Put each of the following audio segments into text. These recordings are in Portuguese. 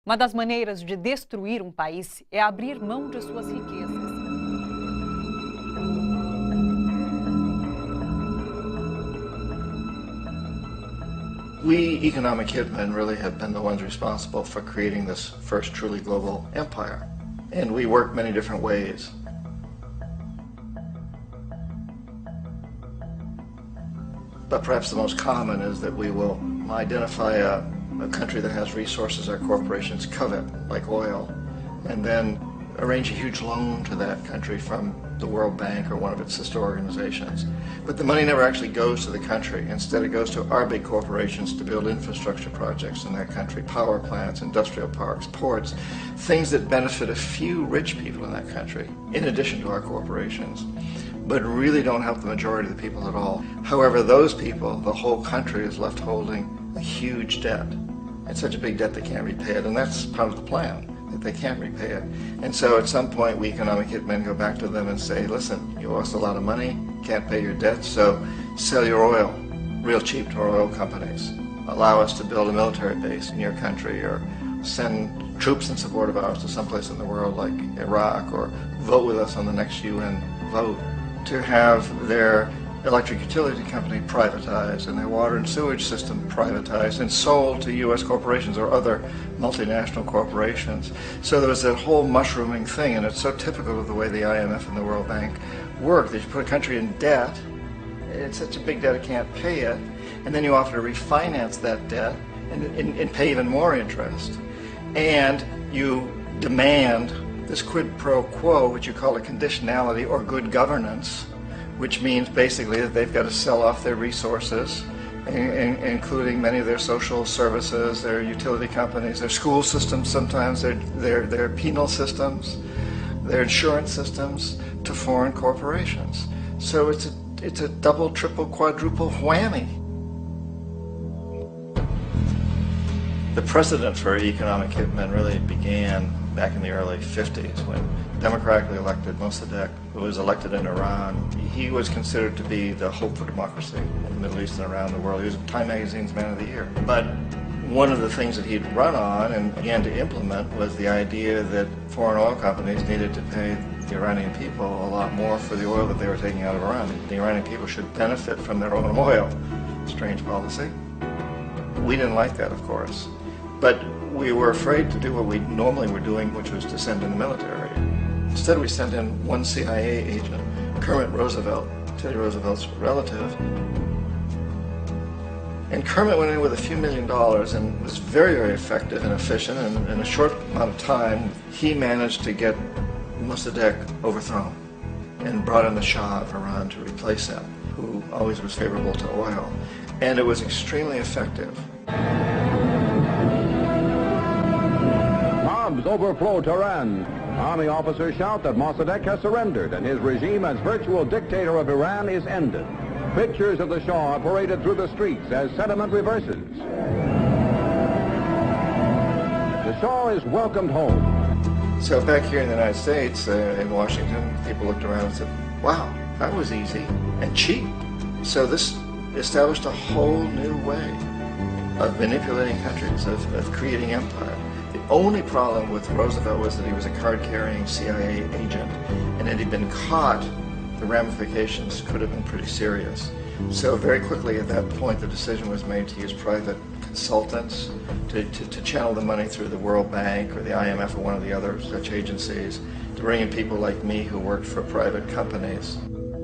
Uma das maneiras de destruir um país é abrir mão de suas riquezas. We economic hitmen really have been the ones responsible for creating this first truly global empire. And we work many different ways. But perhaps the most common is that we will identify a country that has resources our corporations covet, like oil, and then arrange a huge loan to that country from the World Bank or one of its sister organizations. But the money never actually goes to the country. Instead, it goes to our big corporations to build infrastructure projects in that country, power plants, industrial parks, ports, things that benefit a few rich people in that country, in addition to our corporations, but really don't help the majority of the people at all. However, those people, the whole country is left holding a huge debt. It's such a big debt they can't repay it, and that's part of the plan, that they can't repay it. And so at some point, we economic hitmen go back to them and say, listen, you owe us a lot of money, can't pay your debt, so sell your oil real cheap to our oil companies. Allow us to build a military base in your country, or send troops in support of ours to someplace in the world like Iraq, or vote with us on the next UN vote. To have their electric utility company privatized and their water and sewage system privatized and sold to U.S. corporations or other multinational corporations. So there was that whole mushrooming thing, and it's so typical of the way the IMF and the World Bank work, that you put a country in debt, it's such a big debt it can't pay it, and then you offer to refinance that debt and pay even more interest. And you demand this quid pro quo, which you call a conditionality or good governance, which means basically that they've got to sell off their resources, including many of their social services, their utility companies, their school systems sometimes, their penal systems, their insurance systems, to foreign corporations. So it's a double, triple, quadruple whammy. The precedent for economic hitmen really began back in the early 50s when democratically elected Mossadegh, who was elected in Iran, he was considered to be the hope for democracy in the Middle East and around the world. He was Time Magazine's Man of the Year. But one of the things that he'd run on and began to implement was the idea that foreign oil companies needed to pay the Iranian people a lot more for the oil that they were taking out of Iran. The Iranian people should benefit from their own oil. Strange policy. We didn't like that, of course. But we were afraid to do what we normally were doing, which was to send in the military. Instead, we sent in one CIA agent, Kermit Roosevelt, Teddy Roosevelt's relative. And Kermit went in with a few $1 million and was very, very effective and efficient. And in a short amount of time, he managed to get Mossadegh overthrown and brought in the Shah of Iran to replace him, who always was favorable to oil. And it was extremely effective. Bombs overflow Tehran. Army officers shout that Mossadegh has surrendered and his regime as virtual dictator of Iran is ended. Pictures of the Shah are paraded through the streets as sentiment reverses. The Shah is welcomed home. So back here in the United States, in Washington, people looked around and said, wow, that was easy and cheap. So this established a whole new way of manipulating countries, of creating empire. The only problem with Roosevelt was that he was a card-carrying CIA agent, and had he been caught, the ramifications could have been pretty serious. So very quickly at that point, the decision was made to use private consultants to channel the money through the World Bank or the IMF or one of the other such agencies, to bring in people like me who worked for private companies,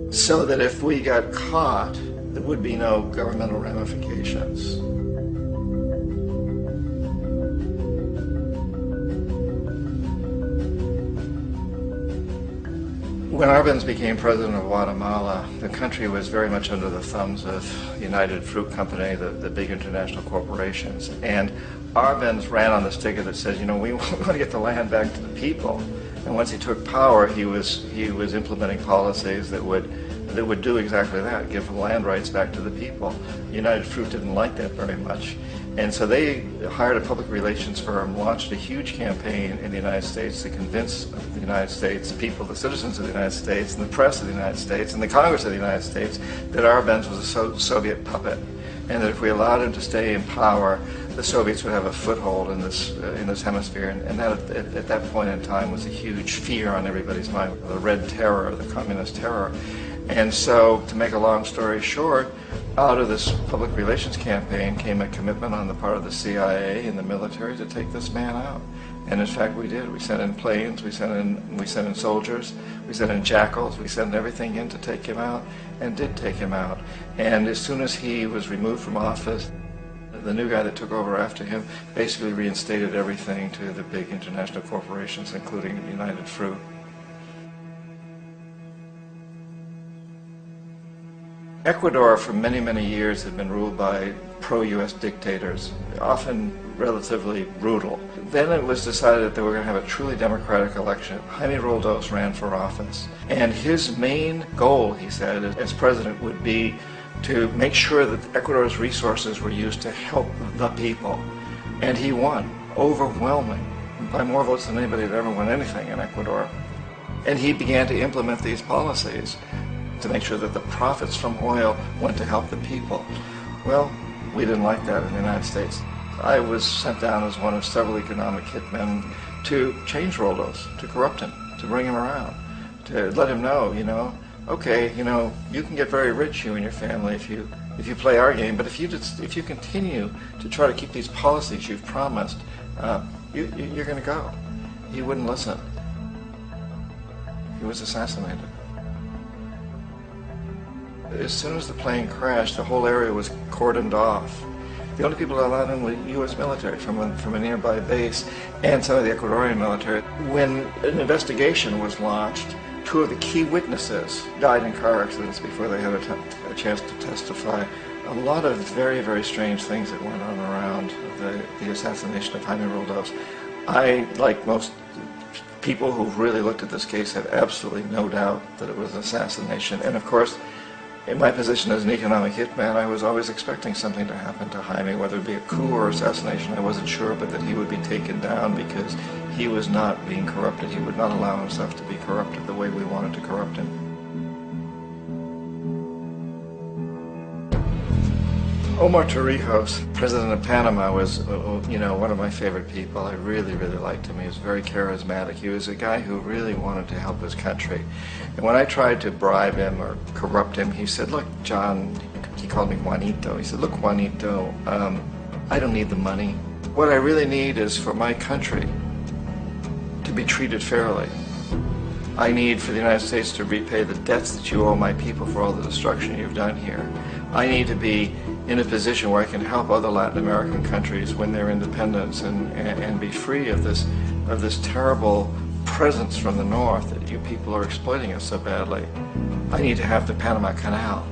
so that if we got caught, there would be no governmental ramifications. When Arbenz became president of Guatemala, the country was very much under the thumbs of United Fruit Company, the big international corporations. And Arbenz ran on this ticket that says, you know, we want to get the land back to the people. And once he took power, he was implementing policies that would do exactly that, give land rights back to the people. United Fruit didn't like that very much. And so they hired a public relations firm, launched a huge campaign in the United States to convince the United States people, the citizens of the United States, and the press of the United States, and the Congress of the United States, that Arbenz was a Soviet puppet, and that if we allowed him to stay in power, the Soviets would have a foothold in this hemisphere, and that at that point in time was a huge fear on everybody's mind, the Red Terror, the Communist Terror. And so, to make a long story short, out of this public relations campaign came a commitment on the part of the CIA and the military to take this man out. And in fact, we did. We sent in planes, we sent in soldiers, we sent in jackals, we sent everything in to take him out, and did take him out. And as soon as he was removed from office, the new guy that took over after him basically reinstated everything to the big international corporations, including United Fruit. Ecuador for many, many years had been ruled by pro-U.S. dictators, often relatively brutal. Then it was decided that they were going to have a truly democratic election. Jaime Roldos ran for office, and his main goal, he said, as president would be to make sure that Ecuador's resources were used to help the people. And he won, overwhelming, by more votes than anybody had ever won anything in Ecuador. And he began to implement these policies to make sure that the profits from oil went to help the people. Well, we didn't like that in the United States. I was sent down as one of several economic hitmen to change Roldos, to corrupt him, to bring him around, to let him know, okay, you can get very rich, you and your family, if you play our game, but if you continue to try to keep these policies you've promised, you're going to go. He wouldn't listen. He was assassinated. As soon as the plane crashed, the whole area was cordoned off. The only people allowed in were U.S. military from a nearby base and some of the Ecuadorian military. When an investigation was launched, two of the key witnesses died in car accidents before they had a chance to testify. A lot of very, very strange things that went on around the assassination of Jaime Roldos. I, like most people who've really looked at this case, have absolutely no doubt that it was an assassination. And of course, in my position as an economic hitman, I was always expecting something to happen to Jaime, whether it be a coup or assassination, I wasn't sure, but that he would be taken down because he was not being corrupted. He would not allow himself to be corrupted the way we wanted to corrupt him. Omar Torrijos, president of Panama, was, one of my favorite people. I really, really liked him. He was very charismatic. He was a guy who really wanted to help his country. And when I tried to bribe him or corrupt him, he said, look, John, he called me Juanito. He said, look, Juanito, I don't need the money. What I really need is for my country to be treated fairly. I need for the United States to repay the debts that you owe my people for all the destruction you've done here. I need to be in a position where I can help other Latin American countries win their independence and be free of this terrible presence from the north that you people are exploiting us so badly. I need to have the Panama Canal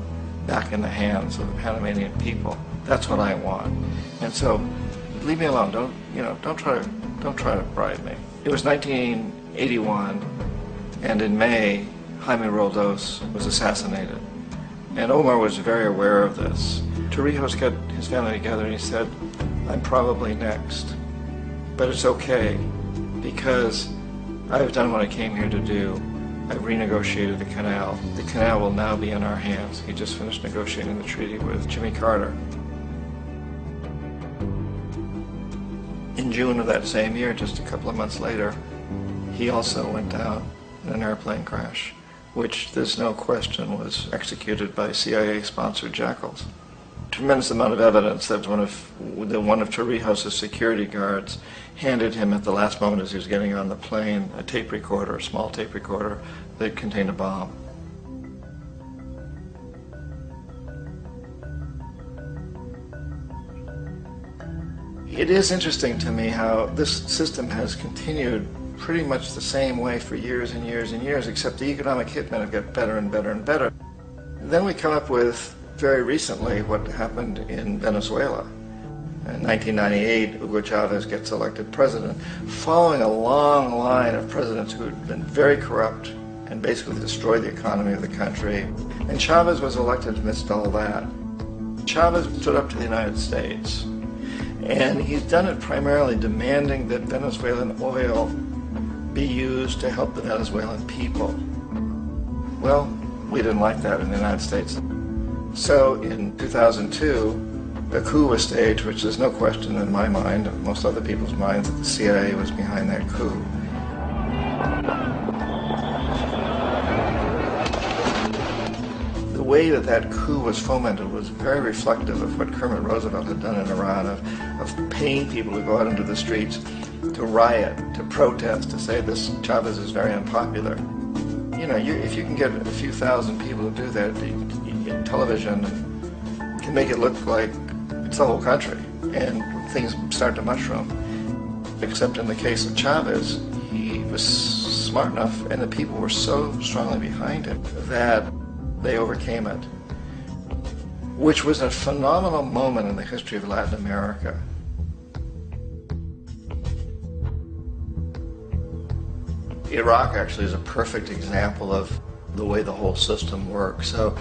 back in the hands of the Panamanian people. That's what I want. And so, leave me alone. Don't try to bribe me. It was 1981, and in May, Jaime Roldos was assassinated. And Omar was very aware of this. Torrijos got his family together and he said, I'm probably next, but it's okay because I've done what I came here to do. I've renegotiated the canal. The canal will now be in our hands. He just finished negotiating the treaty with Jimmy Carter. In June of that same year, just a couple of months later, he also went down in an airplane crash, which there's no question was executed by CIA-sponsored jackals. Tremendous amount of evidence that one of Torrijos' security guards handed him at the last moment as he was getting on the plane a tape recorder, a small tape recorder that contained a bomb. It is interesting to me how this system has continued pretty much the same way for years and years and years, except the economic hitmen have got better and better and better. Then we come up with, very recently, what happened in Venezuela. In 1998, Hugo Chavez gets elected president, following a long line of presidents who had been very corrupt and basically destroyed the economy of the country. And Chavez was elected amidst all that. Chavez stood up to the United States, and he's done it primarily demanding that Venezuelan oil be used to help the Venezuelan people. Well, we didn't like that in the United States. So in 2002, a coup was staged, which there's no question in my mind, and most other people's minds, that the CIA was behind that coup. The way that that coup was fomented was very reflective of what Kermit Roosevelt had done in Iran, of paying people to go out into the streets, to riot, to protest, to say this Chavez is very unpopular. You know, if you can get a few thousand people to do that, television can make it look like it's the whole country, and things start to mushroom. Except in the case of Chavez, he was smart enough, and the people were so strongly behind him that they overcame it, which was a phenomenal moment in the history of Latin America. Iraq actually is a perfect example of the way the whole system works. So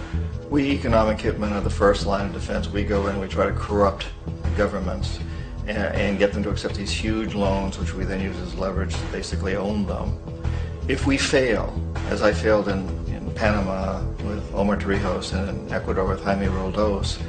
we economic hitmen are the first line of defense. We go in, we try to corrupt governments and get them to accept these huge loans, which we then use as leverage to basically own them. If we fail, as I failed in Panama with Omar Torrijos and in Ecuador with Jaime Roldos,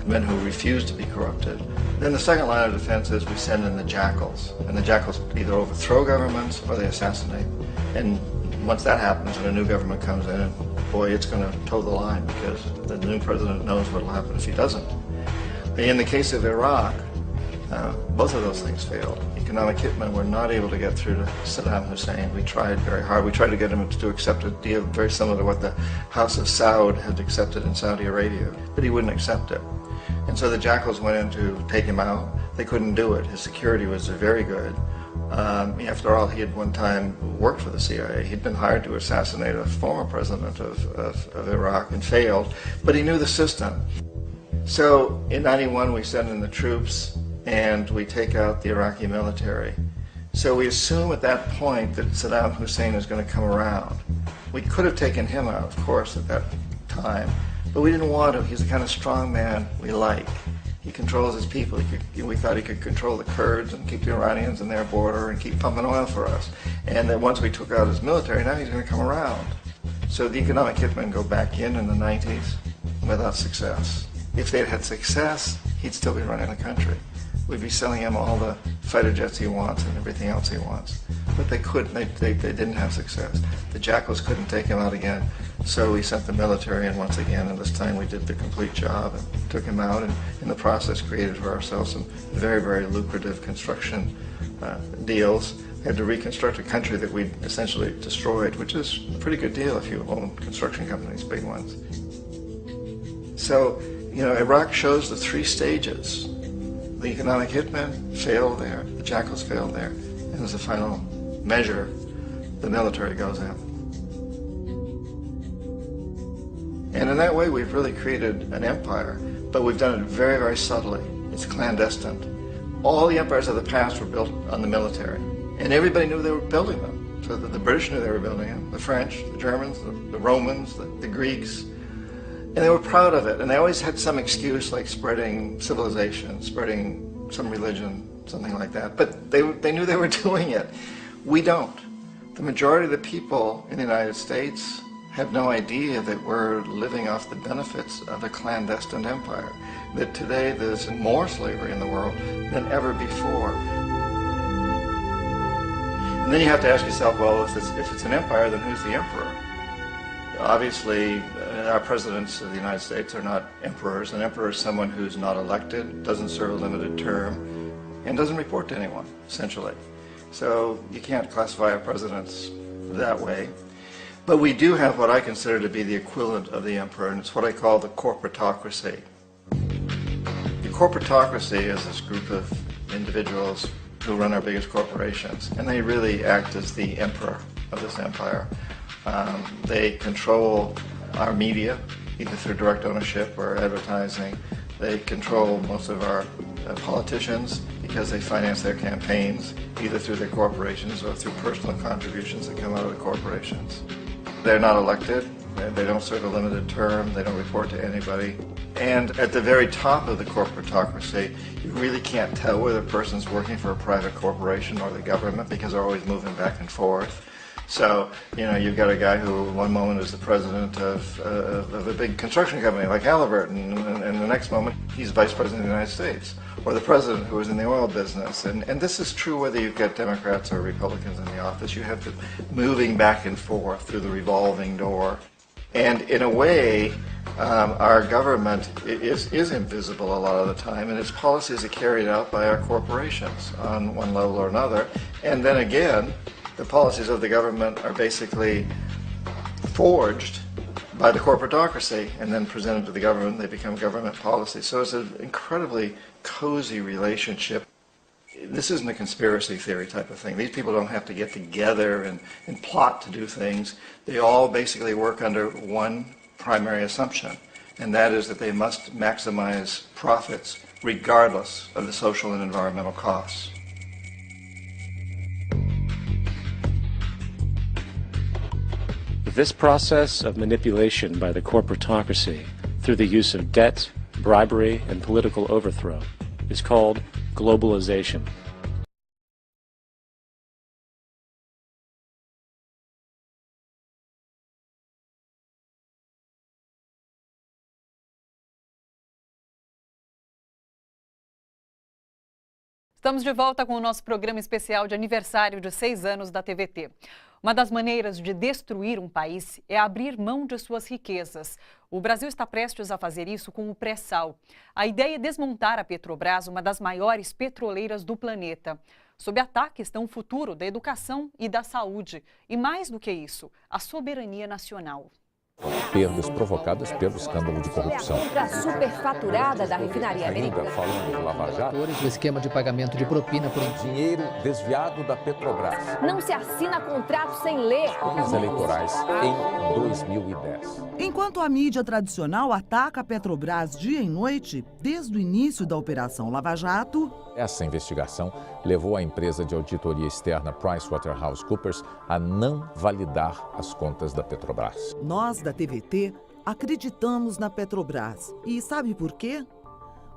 men who refused to be corrupted, then the second line of defense is we send in the jackals. And the jackals either overthrow governments or they assassinate. And once that happens and a new government comes in, boy, it's going to toe the line, because the new president knows what will happen if he doesn't. In the case of Iraq, both of those things failed. Economic hitmen were not able to get through to Saddam Hussein. We tried very hard. We tried to get him to accept a deal very similar to what the House of Saud had accepted in Saudi Arabia, but he wouldn't accept it. And so the jackals went in to take him out. They couldn't do it. His security was very good. After all, he had one time worked for the CIA. He'd been hired to assassinate a former president of Iraq and failed, but he knew the system. So in '91 we send in the troops and we take out the Iraqi military. So we assume at that point that Saddam Hussein is going to come around. We could have taken him out, of course, at that time, but we didn't want to. He's the kind of strong man we like. He controls his people. We thought he could control the Kurds and keep the Iranians in their border and keep pumping oil for us. And that once we took out his military, now he's going to come around. So the economic hitmen go back in the 90s without success. If they'd had success, he'd still be running the country. We'd be selling him all the fighter jets he wants and everything else he wants. But they couldn't. They didn't have success. The jackals couldn't take him out again. So we sent the military in once again, and this time we did the complete job and took him out, and in the process created for ourselves some very, very lucrative construction deals. We had to reconstruct a country that we essentially destroyed, which is a pretty good deal if you own construction companies, big ones. So, you know, Iraq shows the three stages. The economic hitmen failed there, the jackals failed there, and as a final measure, the military goes in. And in that way, we've really created an empire, but we've done it very, very subtly. It's clandestine. All the empires of the past were built on the military, and everybody knew they were building them. So the British knew they were building them, the French, the Germans, the Romans, the Greeks, and they were proud of it. And they always had some excuse, like spreading civilization, spreading some religion, something like that. But they knew they were doing it. We don't. The majority of the people in the United States have no idea that we're living off the benefits of a clandestine empire, that today there's more slavery in the world than ever before. And then you have to ask yourself, well, if it's an empire, then who's the emperor? Obviously, our presidents of the United States are not emperors. An emperor is someone who's not elected, doesn't serve a limited term, and doesn't report to anyone, essentially. So you can't classify our presidents that way. But we do have what I consider to be the equivalent of the emperor, and it's what I call the corporatocracy. The corporatocracy is this group of individuals who run our biggest corporations, and they really act as the emperor of this empire. They control our media, either through direct ownership or advertising. They control most of our politicians because they finance their campaigns, either through their corporations or through personal contributions that come out of the corporations. They're not elected, they don't serve a limited term, they don't report to anybody. And at the very top of the corporatocracy, you really can't tell whether a person's working for a private corporation or the government because they're always moving back and forth. So, you've got a guy who one moment is the president of a big construction company like Halliburton, and the next moment he's vice president of the United States, or the president who is in the oil business. And this is true whether you've got Democrats or Republicans in the office. You have to moving back and forth through the revolving door. And in a way, our government is invisible a lot of the time, and its policies are carried out by our corporations on one level or another. And then again, the policies of the government are basically forged by the corporatocracy and then presented to the government. They become government policy. So it's an incredibly cozy relationship. This isn't a conspiracy theory type of thing. These people don't have to get together and plot to do things. They all basically work under one primary assumption, and that is that they must maximize profits regardless of the social and environmental costs. This process of manipulation by the corporatocracy through the use of debt, bribery, and political overthrow is called globalization. Estamos de volta com o nosso programa especial de aniversário de 6 anos da TVT. Uma das maneiras de destruir um país é abrir mão de suas riquezas. O Brasil está prestes a fazer isso com o pré-sal. A ideia é desmontar a Petrobras, uma das maiores petroleiras do planeta. Sob ataque estão o futuro da educação e da saúde. E mais do que isso, a soberania nacional. Perdas provocadas pelo escândalo de corrupção. A compra superfaturada da refinaria americana. Ainda falando do Lava Jato, do esquema de pagamento de propina por dinheiro desviado da Petrobras. Não se assina contrato sem ler. Os eleitorais em 2010. Enquanto a mídia tradicional ataca a Petrobras dia e noite, desde o início da Operação Lava Jato, essa investigação levou a empresa de auditoria externa PricewaterhouseCoopers a não validar as contas da Petrobras. Nós, da TVT, acreditamos na Petrobras. E sabe por quê?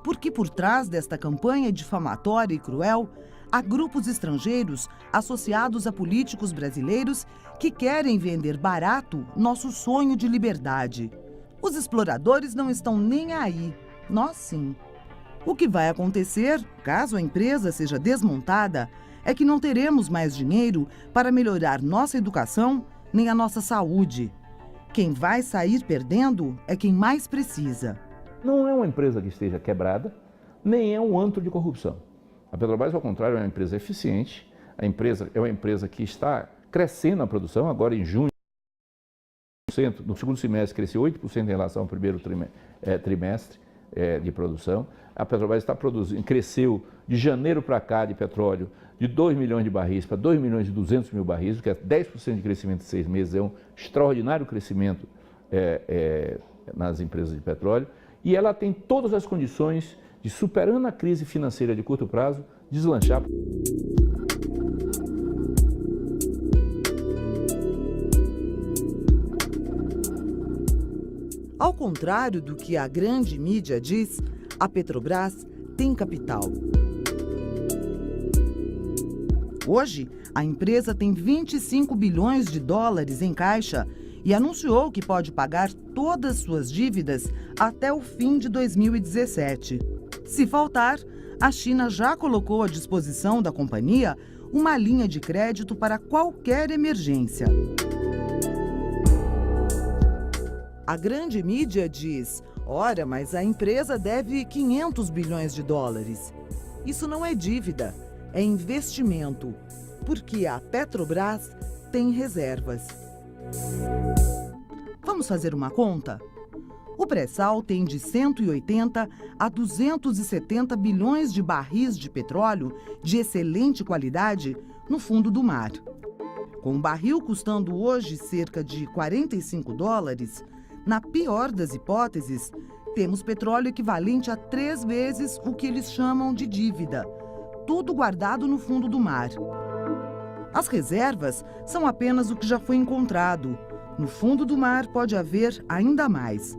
Porque por trás desta campanha difamatória e cruel, há grupos estrangeiros associados a políticos brasileiros que querem vender barato nosso sonho de liberdade. Os exploradores não estão nem aí. Nós sim. O que vai acontecer, caso a empresa seja desmontada, é que não teremos mais dinheiro para melhorar nossa educação nem a nossa saúde. Quem vai sair perdendo é quem mais precisa. Não é uma empresa que esteja quebrada, nem é um antro de corrupção. A Petrobras, ao contrário, é uma empresa eficiente, a empresa é uma empresa que está crescendo a produção, agora em junho, no segundo semestre cresceu 8% em relação ao primeiro trimestre de produção. A Petrobras está produzindo, cresceu de janeiro para cá de petróleo de 2 milhões de barris para 2 milhões e 200 mil barris, o que é 10% de crescimento em 6 meses, é um extraordinário crescimento nas empresas de petróleo. E ela tem todas as condições de, superando a crise financeira de curto prazo, deslanchar. Ao contrário do que a grande mídia diz, a Petrobras tem capital. Hoje, a empresa tem 25 bilhões de dólares em caixa e anunciou que pode pagar todas suas dívidas até o fim de 2017. Se faltar, a China já colocou à disposição da companhia uma linha de crédito para qualquer emergência. A grande mídia diz: ora, mas a empresa deve 500 bilhões de dólares. Isso não é dívida, é investimento, porque a Petrobras tem reservas. Vamos fazer uma conta? O pré-sal tem de 180 a 270 bilhões de barris de petróleo de excelente qualidade no fundo do mar. Com o barril custando hoje cerca de 45 dólares, na pior das hipóteses, temos petróleo equivalente a 3 vezes o que eles chamam de dívida, tudo guardado no fundo do mar. As reservas são apenas o que já foi encontrado. No fundo do mar pode haver ainda mais.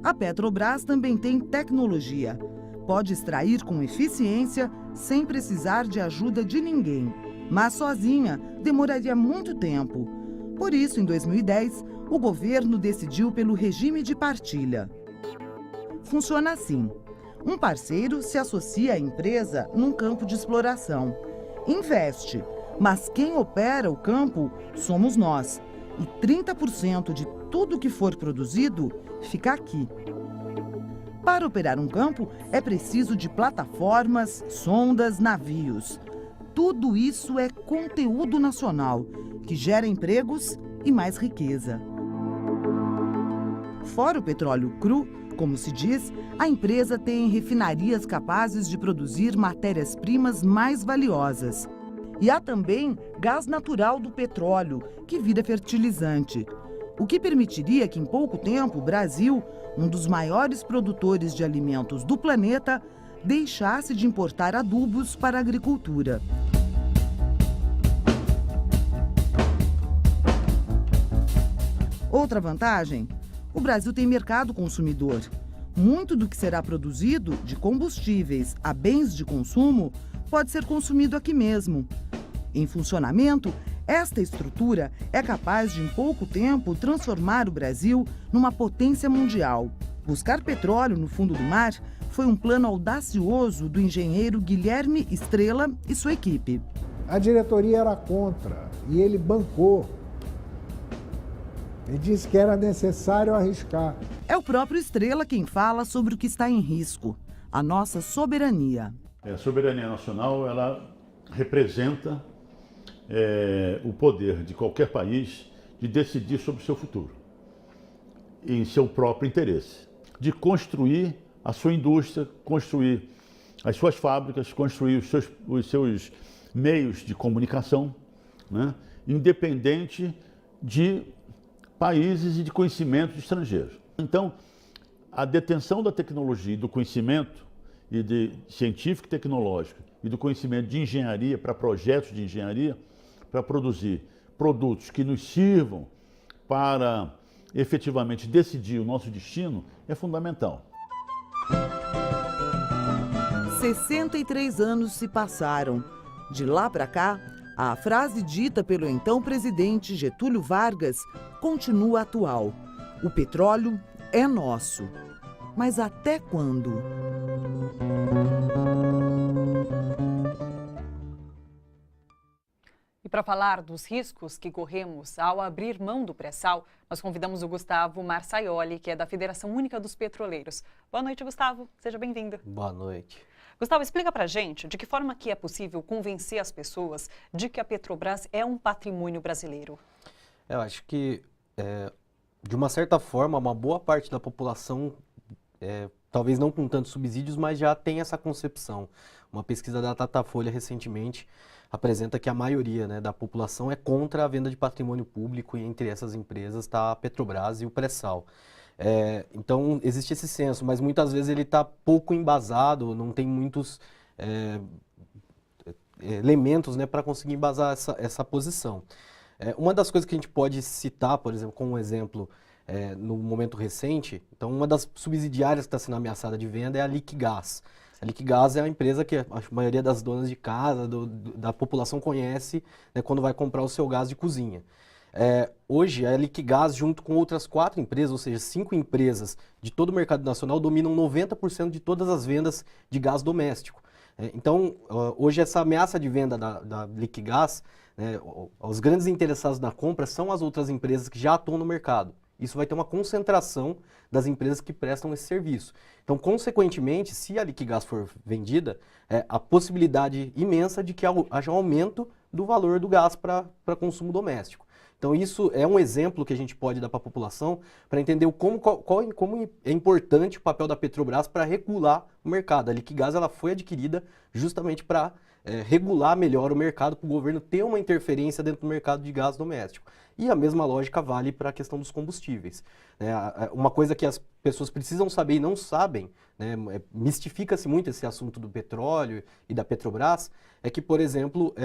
A Petrobras também tem tecnologia. Pode extrair com eficiência, sem precisar de ajuda de ninguém. Mas sozinha demoraria muito tempo. Por isso, em 2010, o governo decidiu pelo regime de partilha. Funciona assim: um parceiro se associa à empresa num campo de exploração, investe, mas quem opera o campo somos nós. E 30% de tudo que for produzido fica aqui. Para operar um campo, é preciso de plataformas, sondas, navios. Tudo isso é conteúdo nacional, que gera empregos e mais riqueza. Fora o petróleo cru, como se diz, a empresa tem refinarias capazes de produzir matérias-primas mais valiosas. E há também gás natural do petróleo, que vira fertilizante. O que permitiria que, em pouco tempo, o Brasil, um dos maiores produtores de alimentos do planeta, deixasse de importar adubos para a agricultura. Outra vantagem: o Brasil tem mercado consumidor. Muito do que será produzido, de combustíveis a bens de consumo, pode ser consumido aqui mesmo. Em funcionamento, esta estrutura é capaz de, em pouco tempo, transformar o Brasil numa potência mundial. Buscar petróleo no fundo do mar foi um plano audacioso do engenheiro Guilherme Estrela e sua equipe. A diretoria era contra e ele bancou. Ele disse que era necessário arriscar. É o próprio Estrela quem fala sobre o que está em risco: a nossa soberania. A soberania nacional, ela representa o poder de qualquer país de decidir sobre o seu futuro, em seu próprio interesse, de construir a sua indústria, construir as suas fábricas, construir os seus meios de comunicação, né, independente de países e de conhecimento de estrangeiros. Então, a detenção da tecnologia e do conhecimento e de científico e tecnológico e do conhecimento de engenharia para projetos de engenharia, para produzir produtos que nos sirvam para efetivamente decidir o nosso destino, é fundamental. 63 anos se passaram. De lá para cá, a frase dita pelo então presidente Getúlio Vargas continua atual: o petróleo é nosso. Mas até quando? E para falar dos riscos que corremos ao abrir mão do pré-sal, nós convidamos o Gustavo Marsaioli, que é da Federação Única dos Petroleiros. Boa noite, Gustavo. Seja bem-vindo. Boa noite. Gustavo, explica para a gente de que forma que é possível convencer as pessoas de que a Petrobras é um patrimônio brasileiro. Eu acho que, de uma certa forma, uma boa parte da população, talvez não com tantos subsídios, mas já tem essa concepção. Uma pesquisa da Datafolha recentemente apresenta que a maioria, né, da população é contra a venda de patrimônio público, e entre essas empresas está a Petrobras e o pré-sal. Então, existe esse senso, mas muitas vezes ele está pouco embasado, não tem muitos elementos, né, para conseguir embasar essa posição. Uma das coisas que a gente pode citar, por exemplo, como um exemplo, no momento recente, então uma das subsidiárias que está sendo ameaçada de venda é a Liquigás. A Liquigás é uma empresa que a maioria das donas de casa, da população conhece, né, quando vai comprar o seu gás de cozinha. Hoje, a Liquigás, junto com outras 4 empresas, ou seja, 5 empresas de todo o mercado nacional, dominam 90% de todas as vendas de gás doméstico. Então, hoje, essa ameaça de venda da Liquigás, né, os grandes interessados na compra são as outras empresas que já atuam no mercado. Isso vai ter uma concentração das empresas que prestam esse serviço. Então, consequentemente, se a Liquigás for vendida, a possibilidade imensa de que haja um aumento do valor do gás para consumo doméstico. Então, isso é um exemplo que a gente pode dar para a população para entender como é importante o papel da Petrobras para regular o mercado. A Liquigás ela foi adquirida justamente para regular melhor o mercado, para o governo ter uma interferência dentro do mercado de gás doméstico. E a mesma lógica vale para a questão dos combustíveis. Uma coisa que as pessoas precisam saber e não sabem, né, mistifica-se muito esse assunto do petróleo e da Petrobras, é que, por exemplo,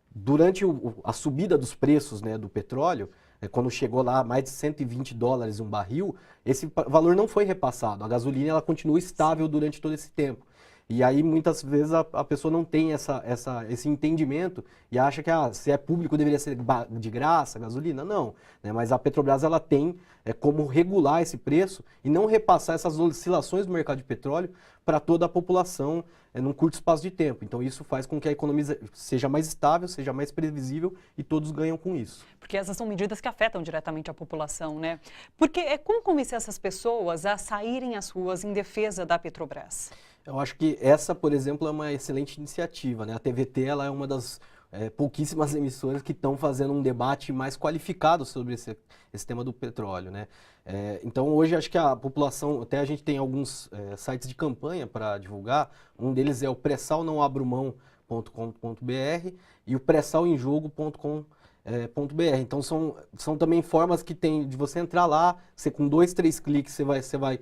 durante a subida dos preços, né, do petróleo, quando chegou lá a mais de $120 um barril, esse valor não foi repassado. A gasolina ela continua estável durante todo esse tempo. E aí, muitas vezes, a pessoa não tem esse entendimento e acha que se é público deveria ser de graça, gasolina. Não, né? Mas a Petrobras ela tem como regular esse preço e não repassar essas oscilações do mercado de petróleo para toda a população num curto espaço de tempo. Então, isso faz com que a economia seja mais estável, seja mais previsível e todos ganham com isso. Porque essas são medidas que afetam diretamente a população, né? Porque como convencer essas pessoas a saírem às ruas em defesa da Petrobras? Eu acho que essa, por exemplo, é uma excelente iniciativa, né? A TVT ela é uma das pouquíssimas emissoras que estão fazendo um debate mais qualificado sobre esse tema do petróleo, né? Então, hoje, acho que a população, até a gente tem alguns sites de campanha para divulgar, um deles é o pressalnãoabromão.com.br e o pressalemjogo.com.br. Então, são também formas que tem de você entrar lá, você com 2, 3 cliques, você vai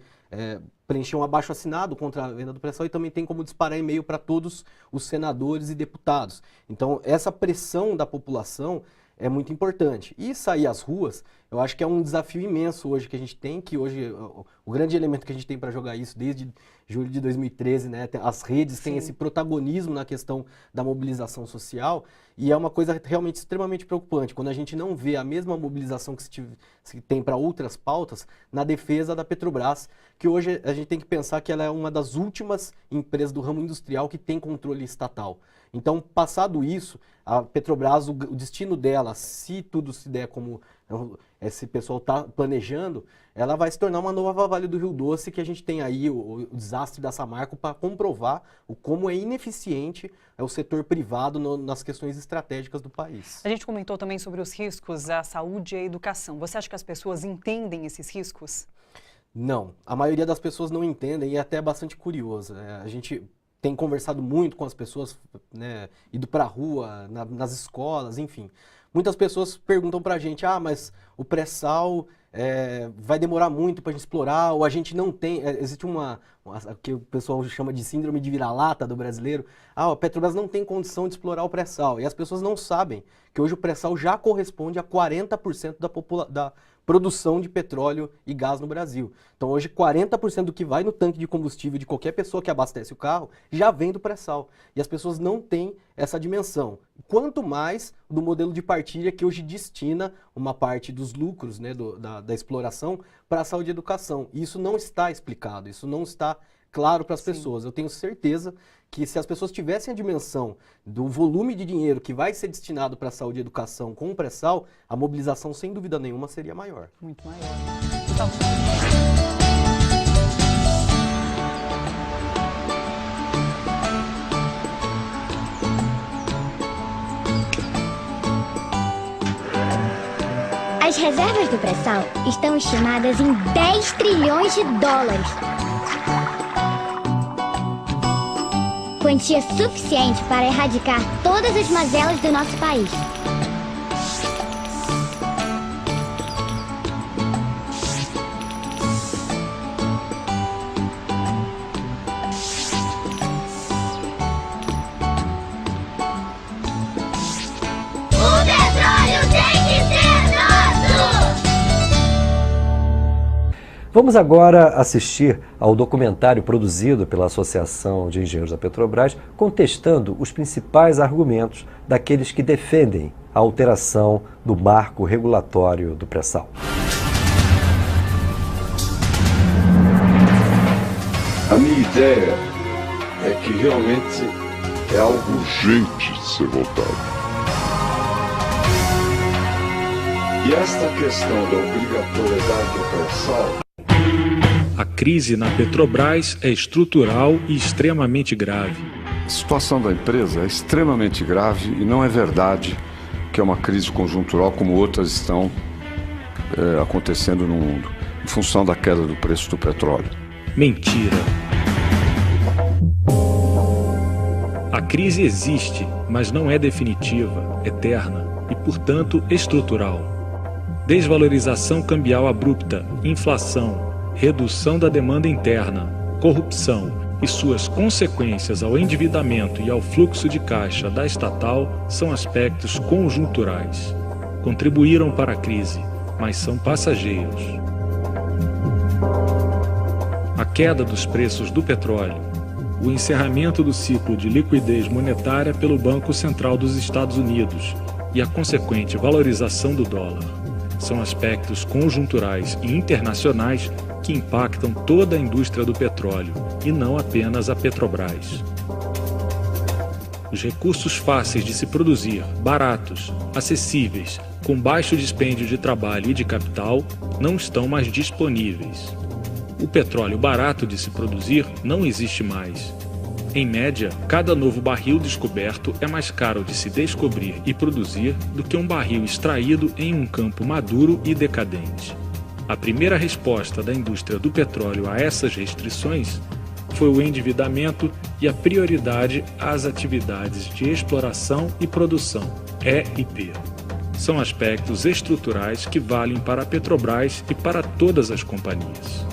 preencher um abaixo-assinado contra a venda do pré-sal e também tem como disparar e-mail para todos os senadores e deputados. Então, essa pressão da população é muito importante. E sair às ruas, eu acho que é um desafio imenso hoje que a gente tem, que hoje o grande elemento que a gente tem para jogar isso desde julho de 2013, né? As redes têm esse protagonismo na questão da mobilização social e é uma coisa realmente extremamente preocupante, quando a gente não vê a mesma mobilização que se tem para outras pautas na defesa da Petrobras, que hoje a gente tem que pensar que ela é uma das últimas empresas do ramo industrial que tem controle estatal. Então, passado isso, a Petrobras, o destino dela, se tudo se der como esse pessoal está planejando, ela vai se tornar uma nova Vale do Rio Doce, que a gente tem aí o desastre da Samarco para comprovar como é ineficiente o setor privado nas questões estratégicas do país. A gente comentou também sobre os riscos à saúde e à educação. Você acha que as pessoas entendem esses riscos? Não, a maioria das pessoas não entendem e é até bastante curioso, né? A gente tem conversado muito com as pessoas, né, ido para a rua, nas escolas, enfim. Muitas pessoas perguntam para a gente, mas o pré-sal vai demorar muito para a gente explorar, ou a gente não tem, existe uma que o pessoal chama de síndrome de vira-lata do brasileiro, a Petrobras não tem condição de explorar o pré-sal, e as pessoas não sabem que hoje o pré-sal já corresponde a 40% da produção de petróleo e gás no Brasil. Então hoje 40% do que vai no tanque de combustível de qualquer pessoa que abastece o carro já vem do pré-sal. E as pessoas não têm essa dimensão. Quanto mais do modelo de partilha que hoje destina uma parte dos lucros, né, da exploração para a saúde e educação. E isso não está explicado, isso não está claro para as pessoas. Eu tenho certeza que se as pessoas tivessem a dimensão do volume de dinheiro que vai ser destinado para a saúde e educação com o pré-sal, a mobilização, sem dúvida nenhuma, seria maior. Muito maior. Então... As reservas do pré-sal estão estimadas em 10 trilhões de dólares. Quantia suficiente para erradicar todas as mazelas do nosso país. Vamos agora assistir ao documentário produzido pela Associação de Engenheiros da Petrobras, contestando os principais argumentos daqueles que defendem a alteração do marco regulatório do pré-sal. A minha ideia é que realmente é algo urgente de ser votado. E esta questão da obrigatoriedade do pré-sal... A crise na Petrobras é estrutural e extremamente grave. A situação da empresa é extremamente grave e não é verdade que é uma crise conjuntural como outras estão acontecendo no mundo, em função da queda do preço do petróleo. Mentira. A crise existe, mas não é definitiva, eterna e, portanto, estrutural. Desvalorização cambial abrupta, inflação, redução da demanda interna, corrupção e suas consequências ao endividamento e ao fluxo de caixa da estatal são aspectos conjunturais. Contribuíram para a crise, mas são passageiros. A queda dos preços do petróleo, o encerramento do ciclo de liquidez monetária pelo Banco Central dos Estados Unidos e a consequente valorização do dólar. São aspectos conjunturais e internacionais que impactam toda a indústria do petróleo e não apenas a Petrobras. Os recursos fáceis de se produzir, baratos, acessíveis, com baixo dispêndio de trabalho e de capital, não estão mais disponíveis. O petróleo barato de se produzir não existe mais. Em média, cada novo barril descoberto é mais caro de se descobrir e produzir do que um barril extraído em um campo maduro e decadente. A primeira resposta da indústria do petróleo a essas restrições foi o endividamento e a prioridade às atividades de exploração e produção, E&P. São aspectos estruturais que valem para a Petrobras e para todas as companhias.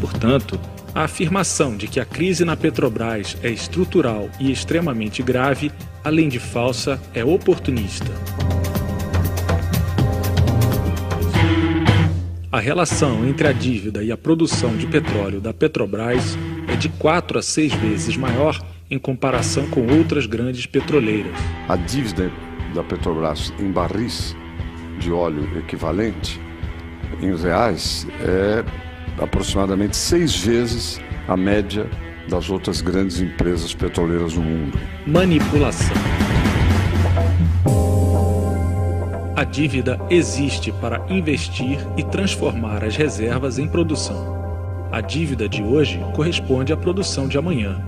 Portanto, a afirmação de que a crise na Petrobras é estrutural e extremamente grave, além de falsa, é oportunista. A relação entre a dívida e a produção de petróleo da Petrobras é de 4 a 6 vezes maior em comparação com outras grandes petroleiras. A dívida da Petrobras em barris de óleo equivalente, em reais, é aproximadamente 6 vezes a média das outras grandes empresas petroleiras no mundo. Manipulação. A dívida existe para investir e transformar as reservas em produção. A dívida de hoje corresponde à produção de amanhã.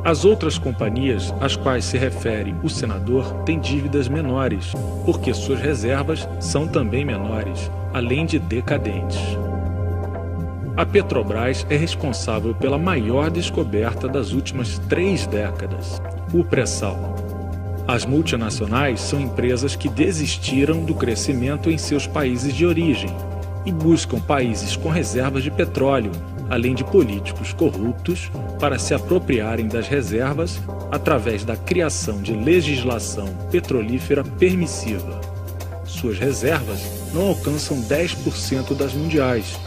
As outras companhias às quais se refere o senador têm dívidas menores, porque suas reservas são também menores, além de decadentes. A Petrobras é responsável pela maior descoberta das últimas 3 décadas, o pré-sal. As multinacionais são empresas que desistiram do crescimento em seus países de origem e buscam países com reservas de petróleo, além de políticos corruptos, para se apropriarem das reservas através da criação de legislação petrolífera permissiva. Suas reservas não alcançam 10% das mundiais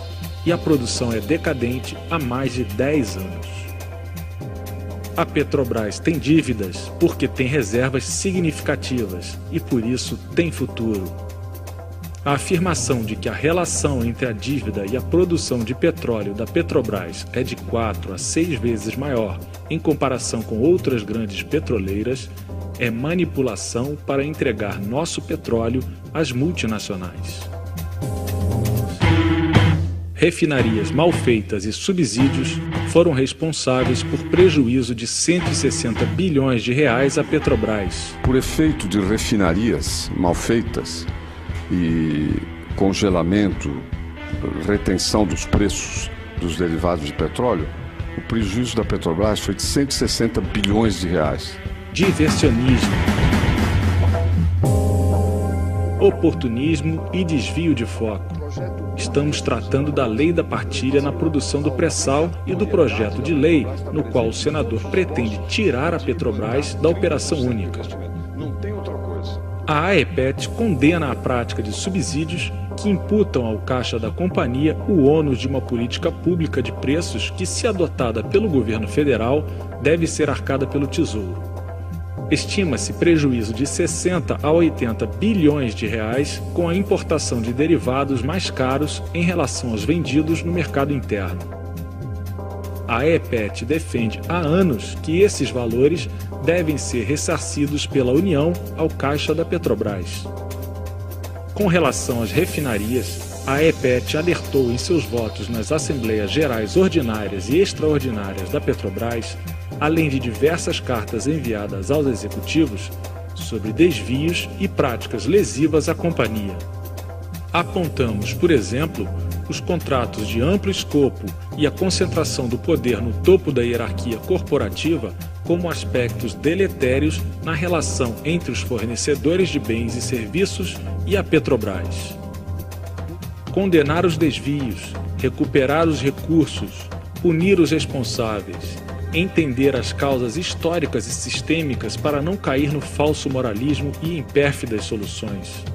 e a produção é decadente há mais de 10 anos. A Petrobras tem dívidas porque tem reservas significativas e por isso tem futuro. A afirmação de que a relação entre a dívida e a produção de petróleo da Petrobras é de 4 a 6 vezes maior em comparação com outras grandes petroleiras é manipulação para entregar nosso petróleo às multinacionais. Refinarias mal feitas e subsídios foram responsáveis por prejuízo de 160 bilhões de reais à Petrobras. Por efeito de refinarias mal feitas e congelamento, retenção dos preços dos derivados de petróleo, o prejuízo da Petrobras foi de 160 bilhões de reais. Diversionismo, oportunismo e desvio de foco. Estamos tratando da lei da partilha na produção do pré-sal e do projeto de lei no qual o senador pretende tirar a Petrobras da operação única. A AEPET condena a prática de subsídios que imputam ao caixa da companhia o ônus de uma política pública de preços que, se adotada pelo governo federal, deve ser arcada pelo Tesouro. Estima-se prejuízo de 60 a 80 bilhões de reais com a importação de derivados mais caros em relação aos vendidos no mercado interno. A AEPET defende há anos que esses valores devem ser ressarcidos pela União ao caixa da Petrobras. Com relação às refinarias, a AEPET alertou em seus votos nas Assembleias Gerais Ordinárias e Extraordinárias da Petrobras, além de diversas cartas enviadas aos executivos, sobre desvios e práticas lesivas à companhia. Apontamos, por exemplo, os contratos de amplo escopo e a concentração do poder no topo da hierarquia corporativa como aspectos deletérios na relação entre os fornecedores de bens e serviços e a Petrobras. Condenar os desvios, recuperar os recursos, punir os responsáveis, entender as causas históricas e sistêmicas para não cair no falso moralismo e em pérfidas soluções.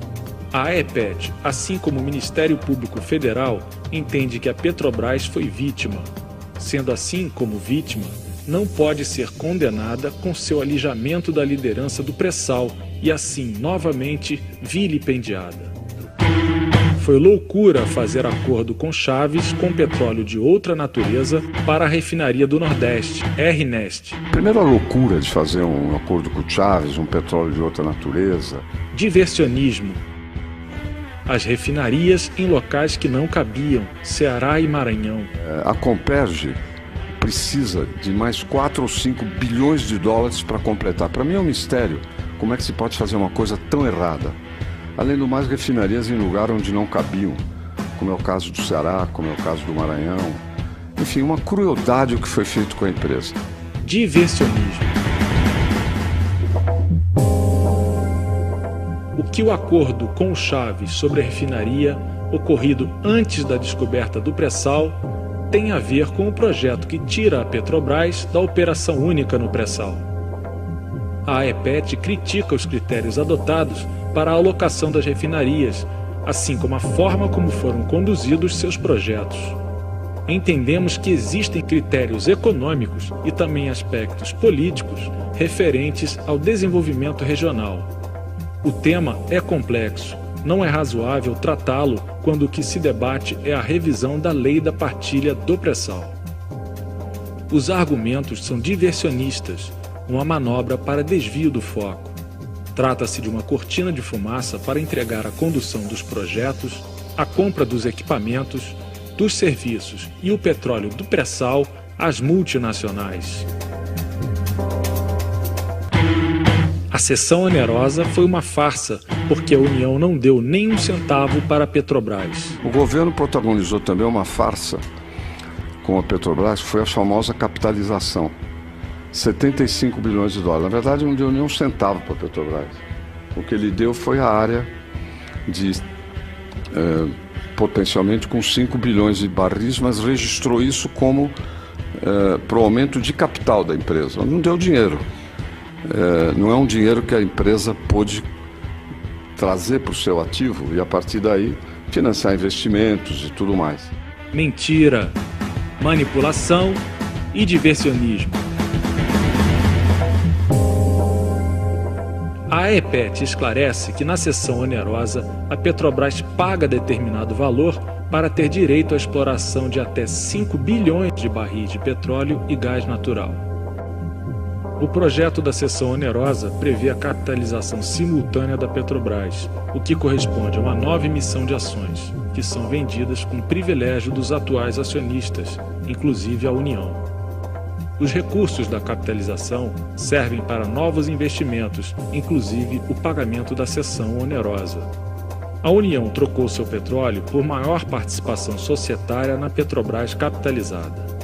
A AEPET, assim como o Ministério Público Federal, entende que a Petrobras foi vítima. Sendo assim, como vítima, não pode ser condenada com seu alijamento da liderança do pré-sal e assim, novamente, vilipendiada. Foi loucura fazer acordo com Chaves com petróleo de outra natureza para a refinaria do Nordeste, RNEST. Primeiro, a loucura de fazer um acordo com Chaves, um petróleo de outra natureza. Diversionismo. As refinarias em locais que não cabiam, Ceará e Maranhão. A Comperge precisa de mais 4 ou 5 bilhões de dólares para completar. Para mim é um mistério como é que se pode fazer uma coisa tão errada. Além do mais, refinarias em lugar onde não cabiam, como é o caso do Ceará, como é o caso do Maranhão. Enfim, uma crueldade o que foi feito com a empresa. Diversionismo. O que o acordo com o Chaves sobre a refinaria, ocorrido antes da descoberta do pré-sal, tem a ver com o projeto que tira a Petrobras da operação única no pré-sal. A AEPET critica os critérios adotados para a alocação das refinarias, assim como a forma como foram conduzidos seus projetos. Entendemos que existem critérios econômicos e também aspectos políticos referentes ao desenvolvimento regional. O tema é complexo, não é razoável tratá-lo quando o que se debate é a revisão da lei da partilha do pré-sal. Os argumentos são diversionistas, uma manobra para desvio do foco. Trata-se de uma cortina de fumaça para entregar a condução dos projetos, a compra dos equipamentos, dos serviços e o petróleo do pré-sal às multinacionais. A cessão onerosa foi uma farsa, porque a União não deu nem um centavo para a Petrobras. O governo protagonizou também uma farsa com a Petrobras, que foi a famosa capitalização. 75 bilhões de dólares. Na verdade, não deu nem um centavo para a Petrobras. O que ele deu foi a área de potencialmente com 5 bilhões de barris, mas registrou isso como para o aumento de capital da empresa. Não deu dinheiro. Não é um dinheiro que a empresa pôde trazer para o seu ativo e, a partir daí, financiar investimentos e tudo mais. Mentira, manipulação e diversionismo. A AEPET esclarece que na cessão onerosa, a Petrobras paga determinado valor para ter direito à exploração de até 5 bilhões de barris de petróleo e gás natural. O projeto da cessão onerosa prevê a capitalização simultânea da Petrobras, o que corresponde a uma nova emissão de ações, que são vendidas com privilégio dos atuais acionistas, inclusive a União. Os recursos da capitalização servem para novos investimentos, inclusive o pagamento da cessão onerosa. A União trocou seu petróleo por maior participação societária na Petrobras capitalizada.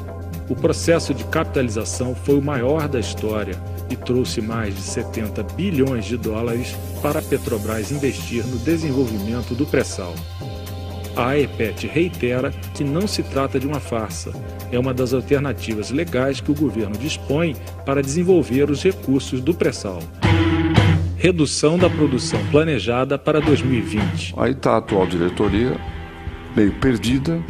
O processo de capitalização foi o maior da história e trouxe mais de 70 bilhões de dólares para a Petrobras investir no desenvolvimento do pré-sal. A AEPET reitera que não se trata de uma farsa, é uma das alternativas legais que o governo dispõe para desenvolver os recursos do pré-sal. Redução da produção planejada para 2020. Aí está a atual diretoria, meio perdida,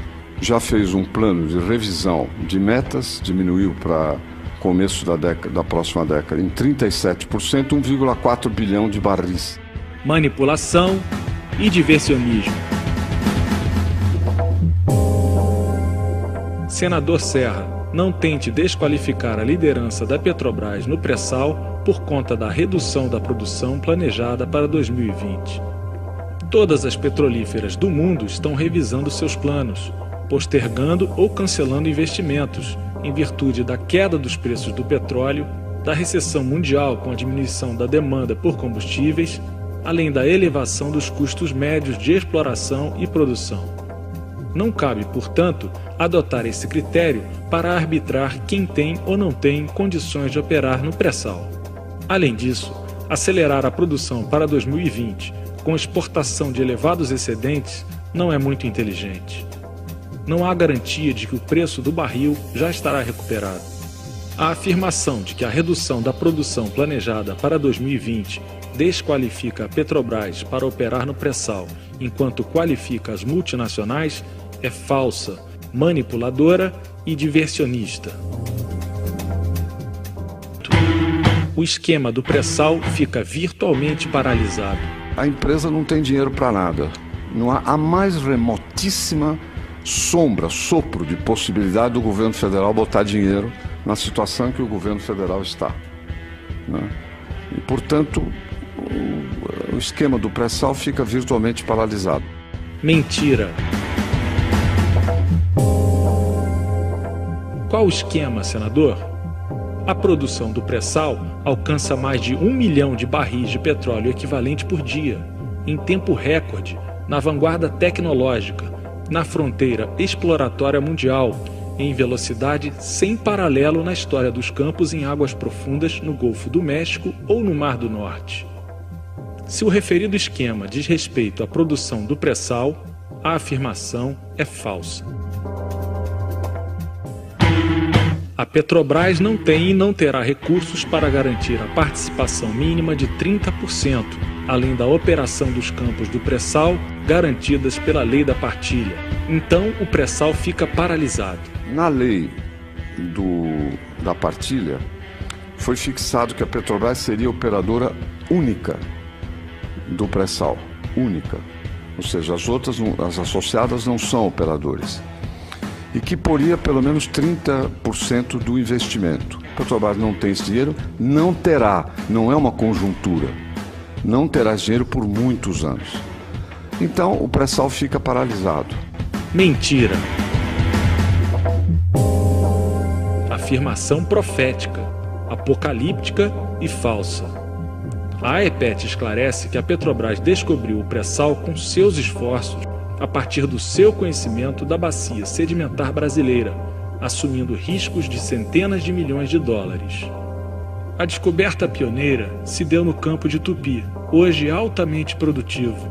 já fez um plano de revisão de metas, diminuiu para começo da próxima década em 37%, 1,4 bilhão de barris. Manipulação e diversionismo. Senador Serra, não tente desqualificar a liderança da Petrobras no pré-sal por conta da redução da produção planejada para 2020. Todas as petrolíferas do mundo estão revisando seus planos, postergando ou cancelando investimentos, em virtude da queda dos preços do petróleo, da recessão mundial com a diminuição da demanda por combustíveis, além da elevação dos custos médios de exploração e produção. Não cabe, portanto, adotar esse critério para arbitrar quem tem ou não tem condições de operar no pré-sal. Além disso, acelerar a produção para 2020 com exportação de elevados excedentes não é muito inteligente. Não há garantia de que o preço do barril já estará recuperado. A afirmação de que a redução da produção planejada para 2020 desqualifica a Petrobras para operar no pré-sal, enquanto qualifica as multinacionais, é falsa, manipuladora e diversionista. O esquema do pré-sal fica virtualmente paralisado. A empresa não tem dinheiro para nada. Não há a mais remotíssima sopro de possibilidade do governo federal botar dinheiro na situação em que o governo federal está, né? E, portanto, o esquema do pré-sal fica virtualmente paralisado. Mentira. Qual o esquema, senador? A produção do pré-sal alcança mais de 1 milhão de barris de petróleo equivalente por dia, em tempo recorde, na vanguarda tecnológica, na fronteira exploratória mundial, em velocidade sem paralelo na história dos campos em águas profundas no Golfo do México ou no Mar do Norte. Se o referido esquema diz respeito à produção do pré-sal, a afirmação é falsa. A Petrobras não tem e não terá recursos para garantir a participação mínima de 30%, além da operação dos campos do pré-sal garantidas pela lei da partilha. Então, o pré-sal fica paralisado. Na lei da partilha, foi fixado que a Petrobras seria operadora única do pré-sal. Única. Ou seja, as associadas não são operadores. E que poria pelo menos 30% do investimento. A Petrobras não tem esse dinheiro, não terá, não é uma conjuntura, não terá esse dinheiro por muitos anos. Então o pré-sal fica paralisado. Mentira. Afirmação profética, apocalíptica e falsa. A AEPET esclarece que a Petrobras descobriu o pré-sal com seus esforços, a partir do seu conhecimento da bacia sedimentar brasileira, assumindo riscos de centenas de milhões de dólares. A descoberta pioneira se deu no campo de Tupi, hoje altamente produtivo.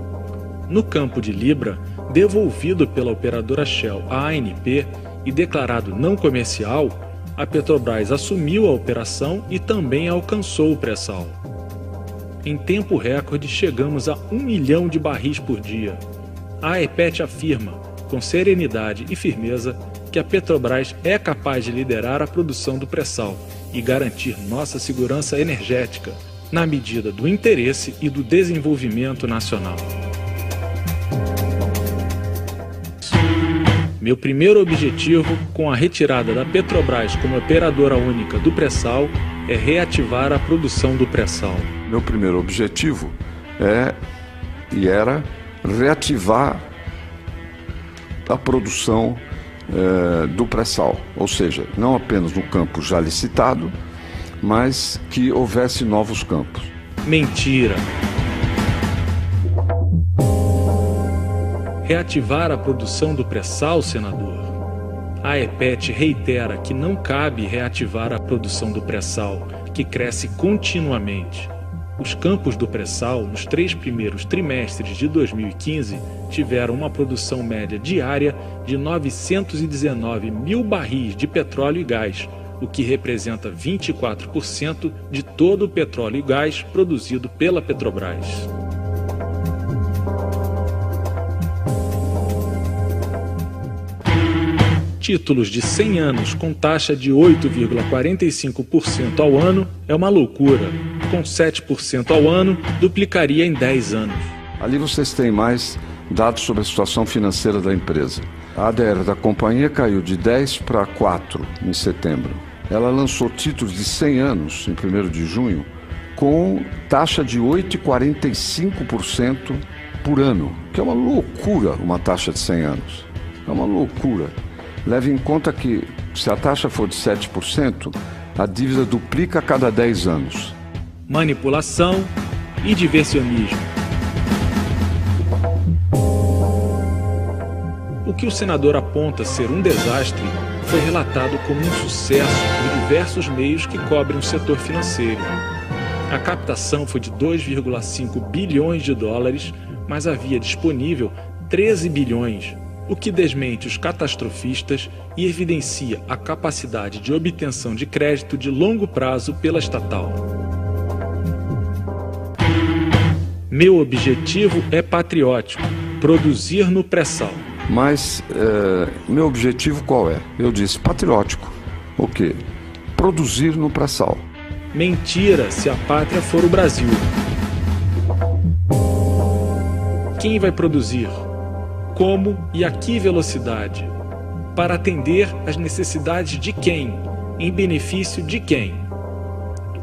No campo de Libra, devolvido pela operadora Shell à ANP e declarado não comercial, a Petrobras assumiu a operação e também alcançou o pré-sal. Em tempo recorde, chegamos a 1 milhão de barris por dia. A AEPET afirma, com serenidade e firmeza, que a Petrobras é capaz de liderar a produção do pré-sal e garantir nossa segurança energética, na medida do interesse e do desenvolvimento nacional. Meu primeiro objetivo com a retirada da Petrobras como operadora única do pré-sal é reativar a produção do pré-sal. Meu primeiro objetivo era reativar a produção do pré-sal, ou seja, não apenas no campo já licitado, mas que houvesse novos campos. Mentira! Reativar a produção do pré-sal, senador? A AEPET reitera que não cabe reativar a produção do pré-sal, que cresce continuamente. Os campos do pré-sal, nos 3 primeiros trimestres de 2015, tiveram uma produção média diária de 919 mil barris de petróleo e gás, o que representa 24% de todo o petróleo e gás produzido pela Petrobras. Títulos de 100 anos com taxa de 8,45% ao ano é uma loucura. Com 7% ao ano, duplicaria em 10 anos. Ali vocês têm mais dados sobre a situação financeira da empresa. A ADR da companhia caiu de 10 para 4 em setembro. Ela lançou títulos de 100 anos, em 1º de junho, com taxa de 8,45% por ano, que é uma loucura uma taxa de 100 anos. É uma loucura. Leve em conta que, se a taxa for de 7%, a dívida duplica a cada 10 anos. Manipulação e diversionismo. O que o senador aponta ser um desastre foi relatado como um sucesso por diversos meios que cobrem o setor financeiro. A captação foi de 2,5 bilhões de dólares, mas havia disponível 13 bilhões, o que desmente os catastrofistas e evidencia a capacidade de obtenção de crédito de longo prazo pela estatal. Meu objetivo é patriótico: produzir no pré-sal. Mas meu objetivo qual é? Eu disse patriótico. O quê? Produzir no pré-sal. Mentira se a pátria for o Brasil. Quem vai produzir? Como e a que velocidade? Para atender às necessidades de quem? Em benefício de quem?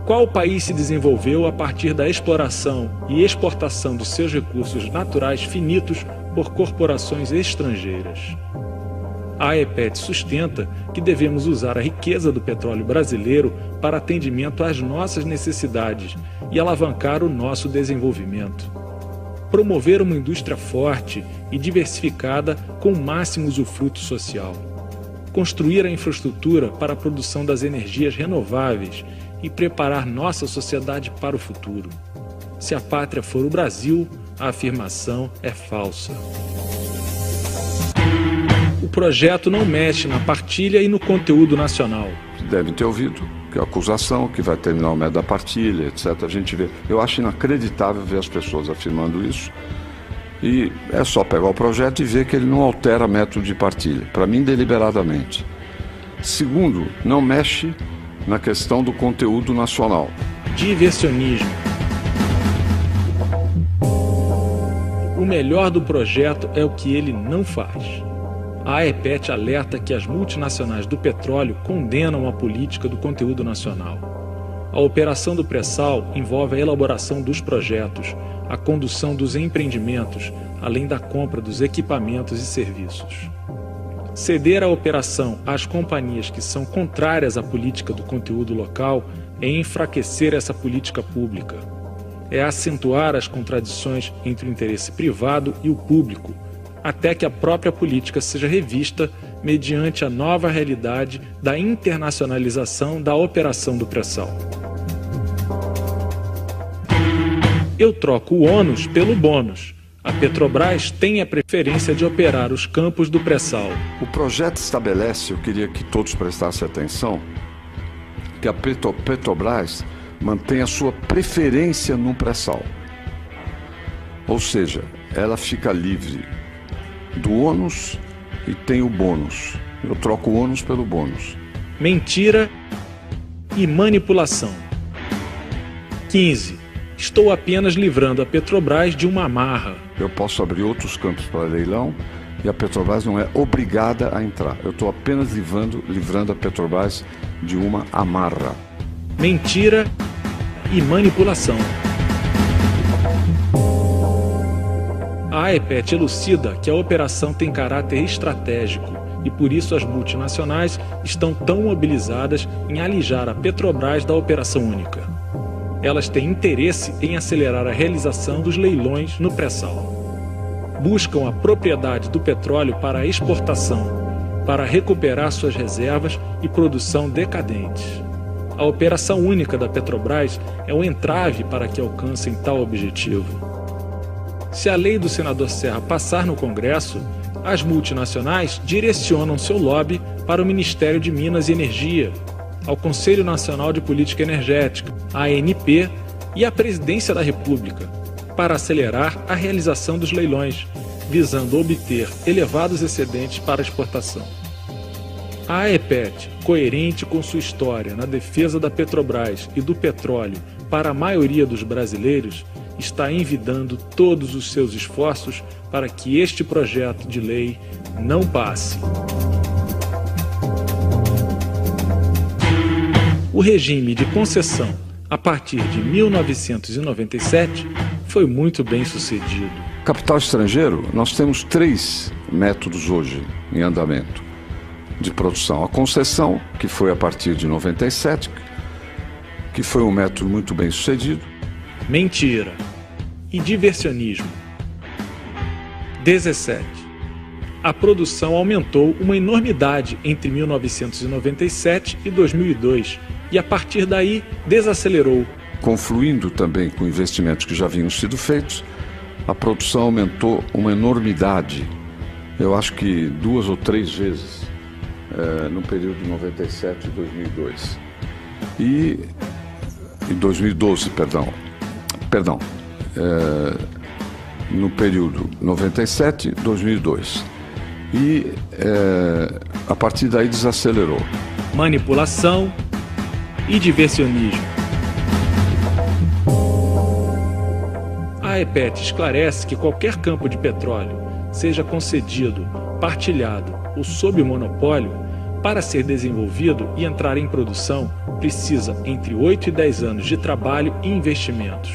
Qual país se desenvolveu a partir da exploração e exportação de seus recursos naturais finitos por corporações estrangeiras? A AEPET sustenta que devemos usar a riqueza do petróleo brasileiro para atendimento às nossas necessidades e alavancar o nosso desenvolvimento. Promover uma indústria forte e diversificada com o máximo usufruto social. Construir a infraestrutura para a produção das energias renováveis e preparar nossa sociedade para o futuro. Se a pátria for o Brasil, a afirmação é falsa. O projeto não mexe na partilha e no conteúdo nacional. Devem ter ouvido que a acusação, que vai terminar o método da partilha, etc. A gente vê. Eu acho inacreditável ver as pessoas afirmando isso. E é só pegar o projeto e ver que ele não altera método de partilha. Para mim, deliberadamente. Segundo, não mexe na questão do conteúdo nacional. Diversionismo. O melhor do projeto é o que ele não faz. A AEPET alerta que as multinacionais do petróleo condenam a política do conteúdo nacional. A operação do pré-sal envolve a elaboração dos projetos, a condução dos empreendimentos, além da compra dos equipamentos e serviços. Ceder a operação às companhias que são contrárias à política do conteúdo local é enfraquecer essa política pública. É acentuar as contradições entre o interesse privado e o público, até que a própria política seja revista mediante a nova realidade da internacionalização da operação do pré-sal. Eu troco o ônus pelo bônus. A Petrobras tem a preferência de operar os campos do pré-sal. O projeto estabelece, eu queria que todos prestassem atenção, que a Petrobras mantém a sua preferência no pré-sal. Ou seja, ela fica livre do ônus e tem o bônus. Eu troco o ônus pelo bônus. Mentira e manipulação. 15. Estou apenas livrando a Petrobras de uma amarra. Eu posso abrir outros campos para leilão e a Petrobras não é obrigada a entrar. Eu estou apenas livrando a Petrobras de uma amarra. Mentira e manipulação. A AEPET elucida que a operação tem caráter estratégico e por isso as multinacionais estão tão mobilizadas em alijar a Petrobras da operação única. Elas têm interesse em acelerar a realização dos leilões no pré-sal. Buscam a propriedade do petróleo para a exportação, para recuperar suas reservas e produção decadentes. A operação única da Petrobras é um entrave para que alcancem tal objetivo. Se a lei do senador Serra passar no Congresso, as multinacionais direcionam seu lobby para o Ministério de Minas e Energia, ao Conselho Nacional de Política Energética, a ANP e à Presidência da República, para acelerar a realização dos leilões, visando obter elevados excedentes para exportação. A AEPET, coerente com sua história na defesa da Petrobras e do petróleo para a maioria dos brasileiros, está envidando todos os seus esforços para que este projeto de lei não passe. O regime de concessão, a partir de 1997, foi muito bem sucedido. Capital estrangeiro, nós temos 3 métodos hoje em andamento de produção. A concessão, que foi a partir de 97, que foi um método muito bem sucedido. Mentira e diversionismo. 17. A produção aumentou uma enormidade entre 1997 e 2002 e a partir daí desacelerou. Confluindo também com investimentos que já haviam sido feitos, a produção aumentou uma enormidade. Eu acho que 2 ou 3 vezes no período de 97 e 2002. E 2012, no período 97 e 2002. e a partir daí desacelerou. Manipulação e diversionismo. A EPET esclarece que qualquer campo de petróleo, seja concedido, partilhado ou sob monopólio, para ser desenvolvido e entrar em produção, precisa entre 8 e 10 anos de trabalho e investimentos.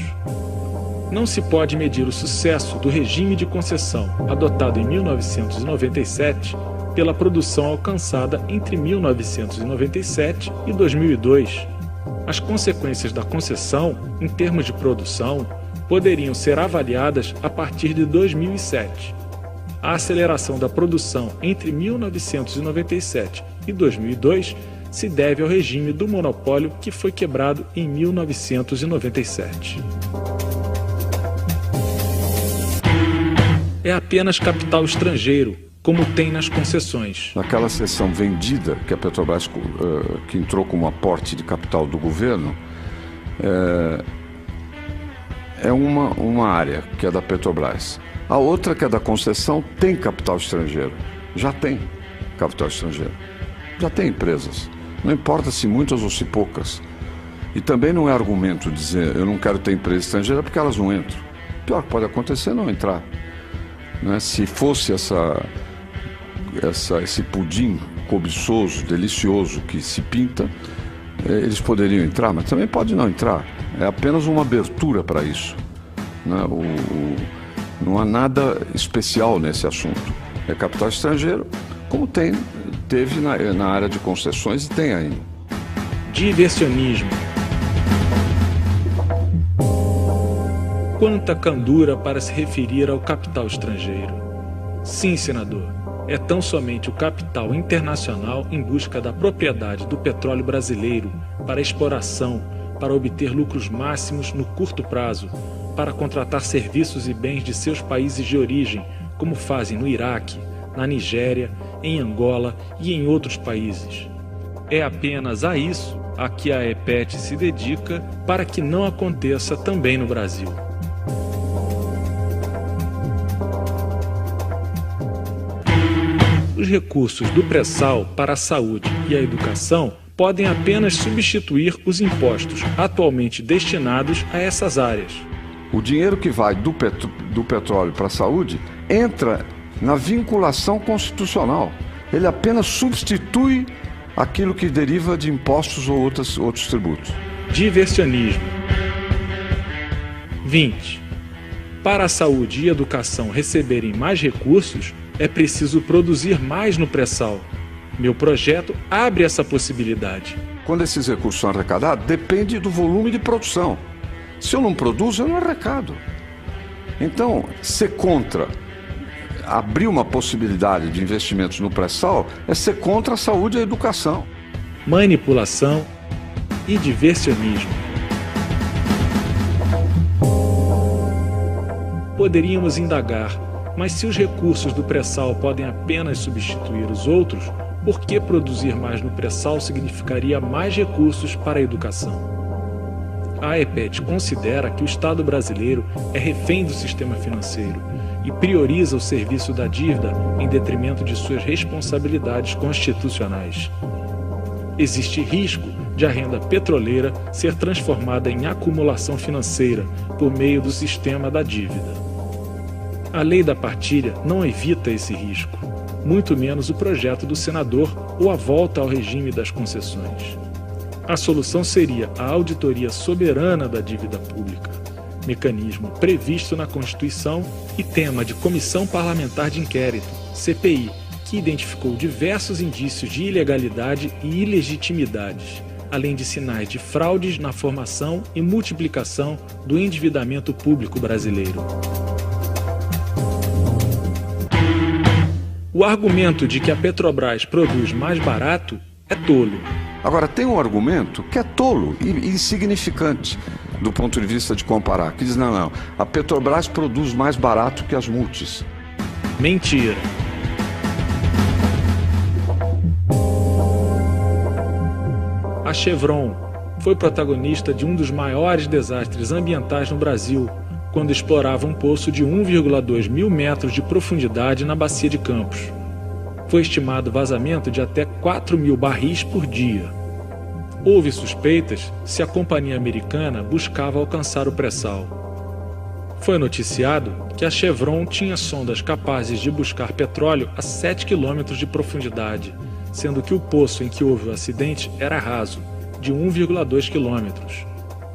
Não se pode medir o sucesso do regime de concessão adotado em 1997 pela produção alcançada entre 1997 e 2002. As consequências da concessão, em termos de produção, poderiam ser avaliadas a partir de 2007. A aceleração da produção entre 1997 e 2002 se deve ao regime do monopólio que foi quebrado em 1997. É apenas capital estrangeiro, como tem nas concessões. Naquela seção vendida, que a Petrobras que entrou como aporte de capital do governo, é uma área que é da Petrobras. A outra, que é da concessão, tem capital estrangeiro. Já tem capital estrangeiro. Já tem empresas. Não importa se muitas ou se poucas. E também não é argumento dizer eu não quero ter empresa estrangeira porque elas não entram. O pior que pode acontecer é não entrar. Né? Se fosse esse pudim cobiçoso, delicioso que se pinta, eles poderiam entrar, mas também pode não entrar. É apenas uma abertura para isso. Né? Não há nada especial nesse assunto. É capital estrangeiro, como teve na área de concessões e tem ainda. Diversionismo. Quanta candura para se referir ao capital estrangeiro. Sim, senador, é tão somente o capital internacional em busca da propriedade do petróleo brasileiro para exploração, para obter lucros máximos no curto prazo, para contratar serviços e bens de seus países de origem, como fazem no Iraque, na Nigéria, em Angola e em outros países. É apenas a isso a que a EPET se dedica para que não aconteça também no Brasil. Os recursos do pré-sal para a saúde e a educação podem apenas substituir os impostos atualmente destinados a essas áreas. O dinheiro que vai do petróleo para a saúde entra na vinculação constitucional. Ele apenas substitui aquilo que deriva de impostos ou outros tributos. Diversionismo. 20. Para a saúde e educação receberem mais recursos, é preciso produzir mais no pré-sal. Meu projeto abre essa possibilidade. Quando esses recursos são arrecadados, depende do volume de produção. Se eu não produzo, eu não arrecado. Então, ser contra abrir uma possibilidade de investimentos no pré-sal é ser contra a saúde e a educação. Manipulação e diversionismo. Poderíamos indagar, mas se os recursos do pré-sal podem apenas substituir os outros, por que produzir mais no pré-sal significaria mais recursos para a educação? A EPET considera que o Estado brasileiro é refém do sistema financeiro e prioriza o serviço da dívida em detrimento de suas responsabilidades constitucionais. Existe risco de a renda petroleira ser transformada em acumulação financeira por meio do sistema da dívida. A lei da partilha não evita esse risco, muito menos o projeto do senador ou a volta ao regime das concessões. A solução seria a auditoria soberana da dívida pública, mecanismo previsto na Constituição e tema de Comissão Parlamentar de Inquérito, CPI, que identificou diversos indícios de ilegalidade e ilegitimidades, além de sinais de fraudes na formação e multiplicação do endividamento público brasileiro. O argumento de que a Petrobras produz mais barato é tolo. Agora, tem um argumento que é tolo e insignificante do ponto de vista de comparar, que diz, não, a Petrobras produz mais barato que as multis. Mentira. A Chevron foi protagonista de um dos maiores desastres ambientais no Brasil, quando explorava um poço de 1,2 mil metros de profundidade na Bacia de Campos. foi estimado vazamento de até 4.000 barris por dia. Houve suspeitas se a companhia americana buscava alcançar o pré-sal. Foi noticiado que a Chevron tinha sondas capazes de buscar petróleo a 7 quilômetros de profundidade, sendo que o poço em que houve o acidente era raso, de 1,2 quilômetros.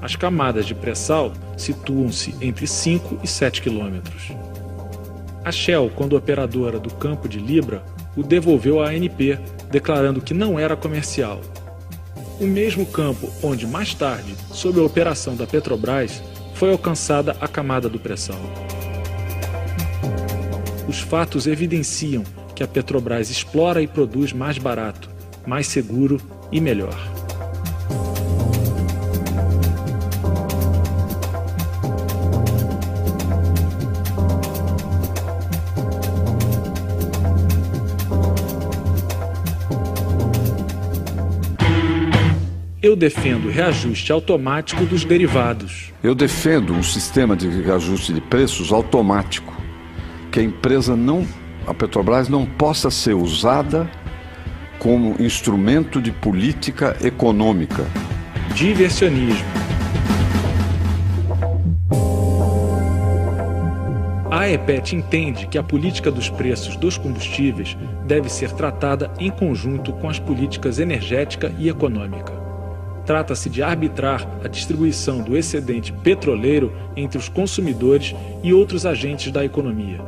As camadas de pré-sal situam-se entre 5 e 7 quilômetros. A Shell, quando operadora do campo de Libra, o devolveu à ANP, declarando que não era comercial. O mesmo campo onde, mais tarde, sob a operação da Petrobras, foi alcançada a camada do pré-sal. Os fatos evidenciam que a Petrobras explora e produz mais barato, mais seguro e melhor. Eu defendo o reajuste automático dos derivados. Eu defendo um sistema de reajuste de preços automático, que a Petrobras não possa ser usada como instrumento de política econômica. Diversionismo. A AEPET entende que a política dos preços dos combustíveis deve ser tratada em conjunto com as políticas energética e econômica. Trata-se de arbitrar a distribuição do excedente petroleiro entre os consumidores e outros agentes da economia.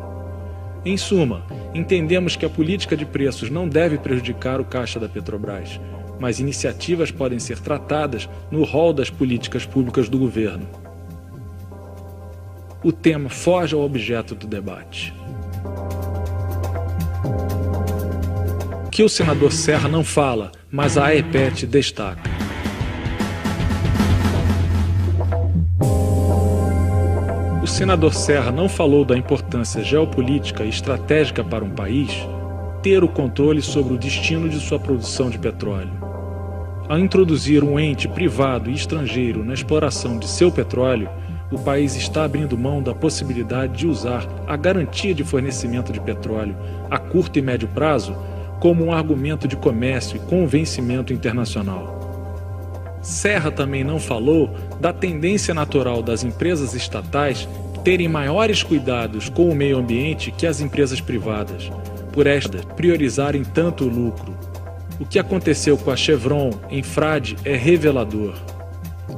Em suma, entendemos que a política de preços não deve prejudicar o caixa da Petrobras, mas iniciativas podem ser tratadas no rol das políticas públicas do governo. O tema foge ao objeto do debate. Que o senador Serra não fala, mas a AEPET destaca. O senador Serra não falou da importância geopolítica e estratégica para um país ter o controle sobre o destino de sua produção de petróleo. Ao introduzir um ente privado e estrangeiro na exploração de seu petróleo, o país está abrindo mão da possibilidade de usar a garantia de fornecimento de petróleo a curto e médio prazo como um argumento de comércio e convencimento internacional. Serra também não falou da tendência natural das empresas estatais terem maiores cuidados com o meio ambiente que as empresas privadas, por estas priorizarem tanto o lucro. O que aconteceu com a Chevron em Frade é revelador.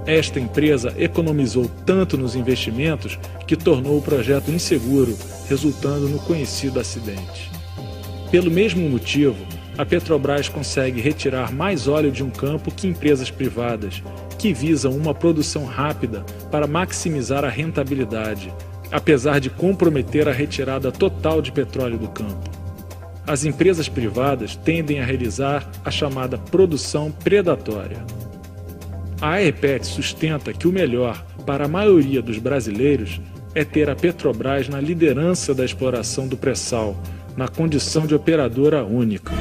Esta empresa economizou tanto nos investimentos que tornou o projeto inseguro, resultando no conhecido acidente. Pelo mesmo motivo, a Petrobras consegue retirar mais óleo de um campo que empresas privadas, que visam uma produção rápida para maximizar a rentabilidade, apesar de comprometer a retirada total de petróleo do campo. As empresas privadas tendem a realizar a chamada produção predatória. A AEPET sustenta que o melhor para a maioria dos brasileiros é ter a Petrobras na liderança da exploração do pré-sal, na condição de operadora única.